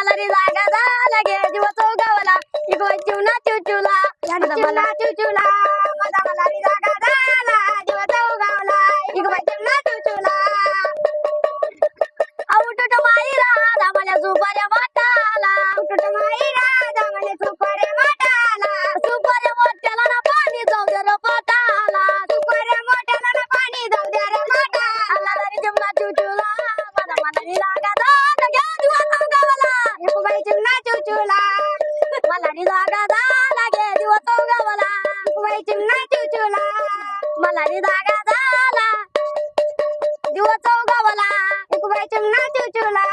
मला रे जागा झाला गे दिवस चौगावला इगवाय चिवना चिवचुला मला चिवचुला माझा मला रे जागा झाला दिवस चौगावला इगवाय चिवना चिवचुला औटुट माई राधा मला सुपाऱ्या वाटाला औटुट माई राधा मला सुपाऱ्या वाटाला सुपाऱ्या मोठ्याला ना पाणी जाऊ दे रे पाटाला सुपाऱ्या मोठ्याला ना पाणी जाऊ दे रे पाटाला रे चिवना चिवचुला माझा मला रे जागा झाला गे दिवस चौगावला इगवाय चिवना चिवचुला मला रे जागा झाला गे दिवस चौगावला इगवाय चिवना चिवचुला मला रे जागा झाला दिवस चौगावला इगवाय चिवना चिवचुला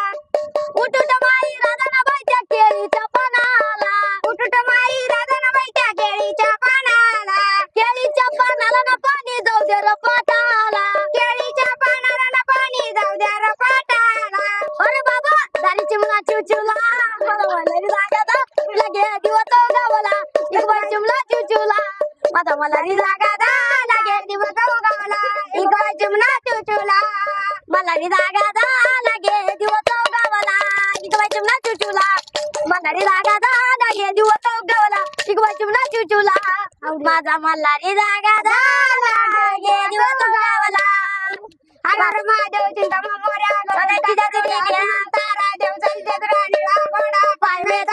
उठुट माई राधाना बाईच्या केळीच्या पानाला उठुट माई राधाना बाईच्या केळीच्या पानाला केळीच्या पानाला ना पाणी जाऊ दे रे पाटाला केळीच्या पानाला ना पाणी जाऊ दे रे पाटाला अरे बाबा दारी चिमला चिवचिवला मला रे जागा दा लगे दिवस चौगावला इगवाय चिमला चिवचिवला माझा मला रे जागा दा लगे दिवस चौगावला इगवाय चिमला चिवचिवला मला रे जागा दा लगे दिवस चौगावला इगवाय चिमला चिवचिवला मला रे जागा दा लगे दिवस चौगावला इगवाय चिमला चिवचिवला माझा मला रे जागा दा लगे दिवस चौगावला हर महादेव चिंता मोर्या तारा देव चलते राणी घोडा पायवे